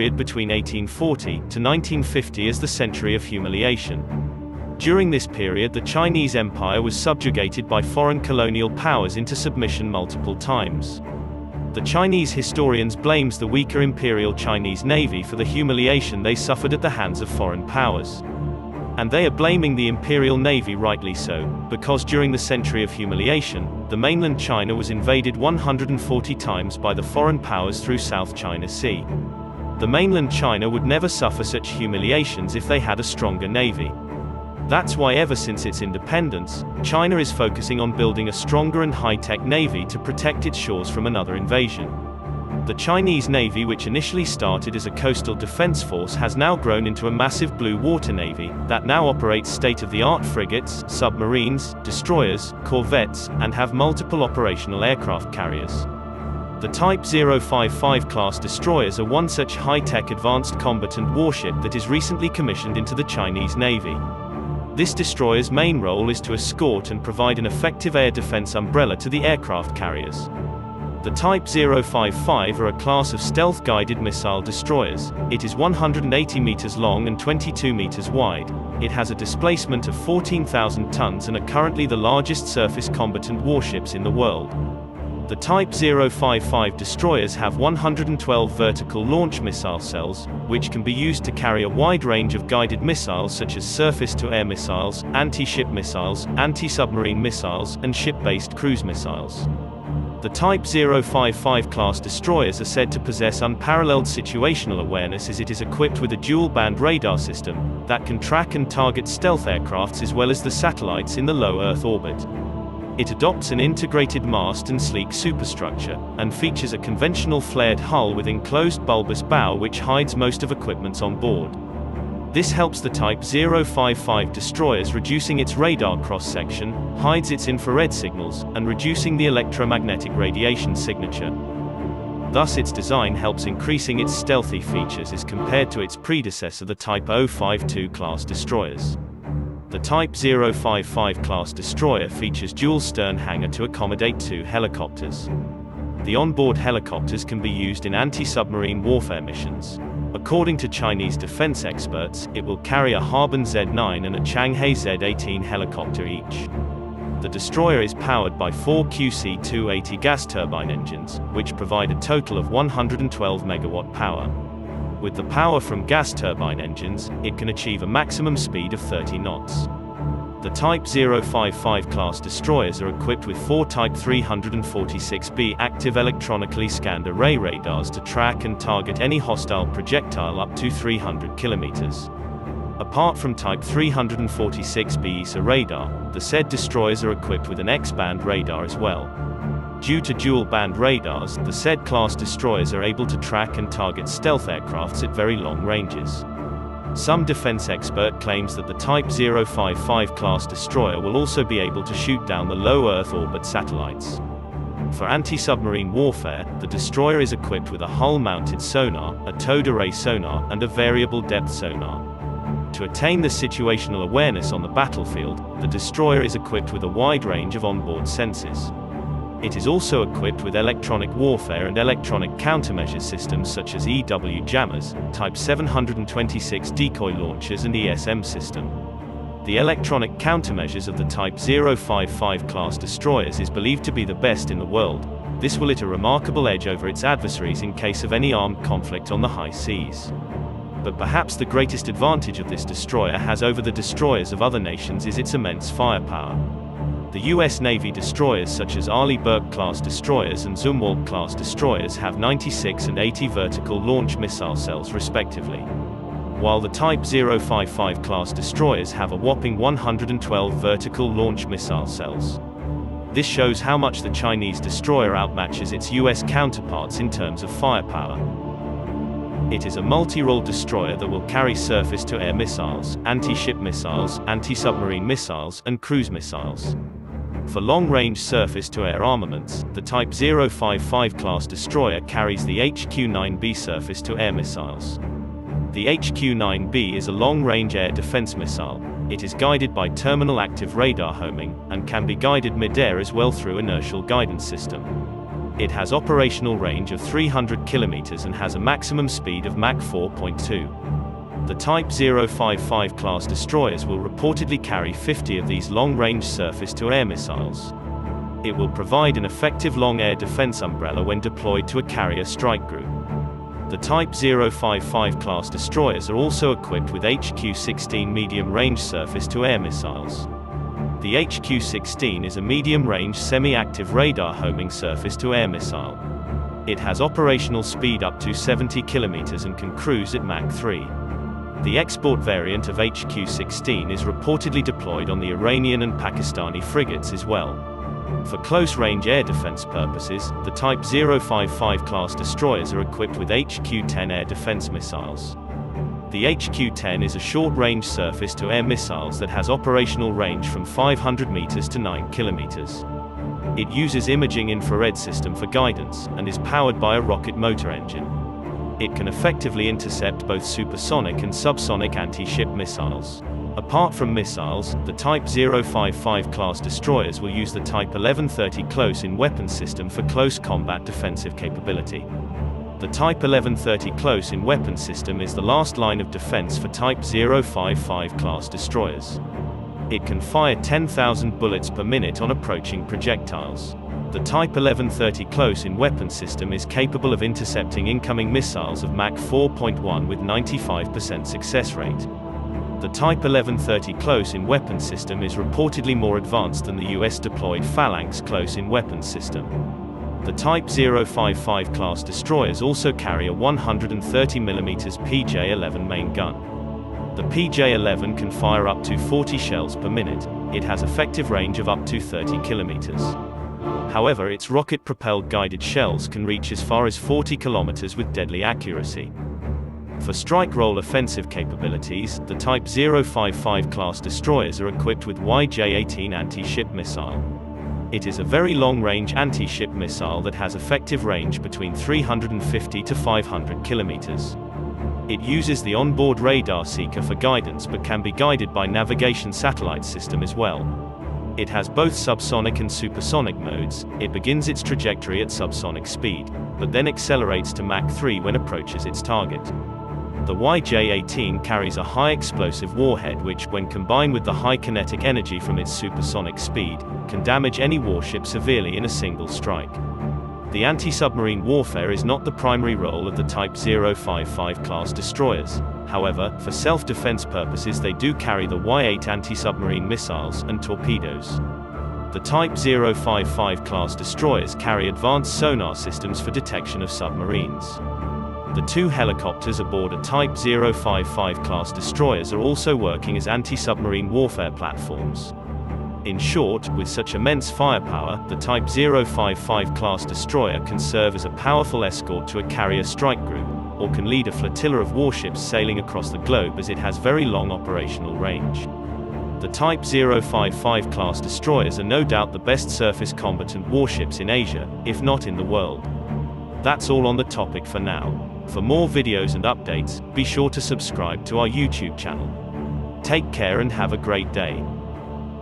period between 1840 to 1950 as the century of humiliation. During this period, the Chinese Empire was subjugated by foreign colonial powers into submission multiple times. The Chinese historians blames the weaker Imperial Chinese Navy for the humiliation they suffered at the hands of foreign powers. And they are blaming the Imperial Navy rightly so, because during the century of humiliation, the mainland China was invaded 140 times by the foreign powers through South China Sea. The mainland China would never suffer such humiliations if they had a stronger navy. That's why ever since its independence, China is focusing on building a stronger and high-tech navy to protect its shores from another invasion. The Chinese Navy, which initially started as a coastal defense force, has now grown into a massive blue water navy that now operates state-of-the-art frigates, submarines, destroyers, corvettes, and have multiple operational aircraft carriers. The Type 055 class destroyers are one such high-tech advanced combatant warship that is recently commissioned into the Chinese Navy. This destroyer's main role is to escort and provide an effective air defense umbrella to the aircraft carriers. The Type 055 are a class of stealth-guided missile destroyers. It is 180 meters long and 22 meters wide. It has a displacement of 14,000 tons and are currently the largest surface combatant warships in the world. The Type 055 destroyers have 112 vertical launch missile cells, which can be used to carry a wide range of guided missiles such as surface-to-air missiles, anti-ship missiles, anti-submarine missiles, and ship-based cruise missiles. The Type 055 class destroyers are said to possess unparalleled situational awareness, as it is equipped with a dual-band radar system that can track and target stealth aircrafts as well as the satellites in the low Earth orbit. It adopts an integrated mast and sleek superstructure, and features a conventional flared hull with enclosed bulbous bow which hides most of equipment on board. This helps the Type 055 destroyers, reducing its radar cross-section, hides its infrared signals, and reducing the electromagnetic radiation signature. Thus its design helps increasing its stealthy features as compared to its predecessor, the Type 052 class destroyers. The Type 055 class destroyer features dual stern hangar to accommodate 2 helicopters. The onboard helicopters can be used in anti-submarine warfare missions. According to Chinese defense experts, it will carry a Harbin Z-9 and a Changhe Z-18 helicopter each. The destroyer is powered by 4 QC-280 gas turbine engines, which provide a total of 112 megawatt power. With the power from gas turbine engines, it can achieve a maximum speed of 30 knots. The Type 055 class destroyers are equipped with 4 Type 346B active electronically scanned array radars to track and target any hostile projectile up to 300 kilometers. Apart from Type 346B ESA radar, the said destroyers are equipped with an X-band radar as well. Due to dual-band radars, the said class destroyers are able to track and target stealth aircrafts at very long ranges. Some defense expert claims that the Type 055 class destroyer will also be able to shoot down the low Earth orbit satellites. For anti-submarine warfare, the destroyer is equipped with a hull-mounted sonar, a towed array sonar, and a variable depth sonar. To attain the situational awareness on the battlefield, the destroyer is equipped with a wide range of onboard sensors. It is also equipped with electronic warfare and electronic countermeasure systems such as EW jammers, Type 726 decoy launchers and ESM system. The electronic countermeasures of the Type 055 class destroyers is believed to be the best in the world. This will it a remarkable edge over its adversaries in case of any armed conflict on the high seas. But perhaps the greatest advantage of this destroyer has over the destroyers of other nations is its immense firepower. The U.S. Navy destroyers such as Arleigh Burke-class destroyers and Zumwalt-class destroyers have 96 and 80 vertical launch missile cells respectively, while the Type 055 class destroyers have a whopping 112 vertical launch missile cells. This shows how much the Chinese destroyer outmatches its U.S. counterparts in terms of firepower. It is a multi-role destroyer that will carry surface-to-air missiles, anti-ship missiles, anti-submarine missiles, and cruise missiles. For long-range surface-to-air armaments, the Type 055 class destroyer carries the HQ-9B surface-to-air missiles. The HQ-9B is a long-range air defense missile. It is guided by terminal active radar homing, and can be guided mid-air as well through inertial guidance system. It has operational range of 300 kilometers and has a maximum speed of Mach 4.2. The Type 055 class destroyers will reportedly carry 50 of these long-range surface-to-air missiles. It will provide an effective long air defense umbrella when deployed to a carrier strike group. The Type 055 class destroyers are also equipped with HQ-16 medium-range surface-to-air missiles. The HQ-16 is a medium-range semi-active radar homing surface-to-air missile. It has operational speed up to 70 km and can cruise at Mach 3. The export variant of HQ-16 is reportedly deployed on the Iranian and Pakistani frigates as well. For close-range air defense purposes, the Type 055 class destroyers are equipped with HQ-10 air defense missiles. The HQ-10 is a short-range surface-to-air missile that has operational range from 500 meters to 9 kilometers. It uses imaging infrared system for guidance, and is powered by a rocket motor engine. It can effectively intercept both supersonic and subsonic anti-ship missiles. Apart from missiles, the Type 055 class destroyers will use the Type 1130 close-in weapon system for close combat defensive capability. The Type 1130 close-in weapon system is the last line of defense for Type 055 class destroyers. It can fire 10,000 bullets per minute on approaching projectiles. The Type 1130 close-in weapon system is capable of intercepting incoming missiles of Mach 4.1 with 95% success rate. The Type 1130 close-in weapon system is reportedly more advanced than the US-deployed Phalanx close-in weapon system. The Type 055 class destroyers also carry a 130mm PJ-11 main gun. The PJ-11 can fire up to 40 shells per minute. It has effective range of up to 30 kilometers. However, its rocket-propelled guided shells can reach as far as 40 kilometers with deadly accuracy. For strike-role offensive capabilities, the Type 055 class destroyers are equipped with YJ-18 anti-ship missile. It is a very long-range anti-ship missile that has effective range between 350 to 500 kilometers. It uses the onboard radar seeker for guidance but can be guided by navigation satellite system as well. It has both subsonic and supersonic modes. It begins its trajectory at subsonic speed, but then accelerates to Mach 3 when approaches its target. The YJ-18 carries a high explosive warhead which, when combined with the high kinetic energy from its supersonic speed, can damage any warship severely in a single strike. The anti-submarine warfare is not the primary role of the Type 055 class destroyers. However, for self-defense purposes they do carry the Y-8 anti-submarine missiles and torpedoes. The Type 055 class destroyers carry advanced sonar systems for detection of submarines. The two helicopters aboard a Type 055 class destroyers are also working as anti-submarine warfare platforms. In short, with such immense firepower, the Type 055 class destroyer can serve as a powerful escort to a carrier strike group, or can lead a flotilla of warships sailing across the globe as it has very long operational range. The Type 055 class destroyers are no doubt the best surface combatant warships in Asia, if not in the world. That's all on the topic for now. For more videos and updates, be sure to subscribe to our YouTube channel. Take care and have a great day.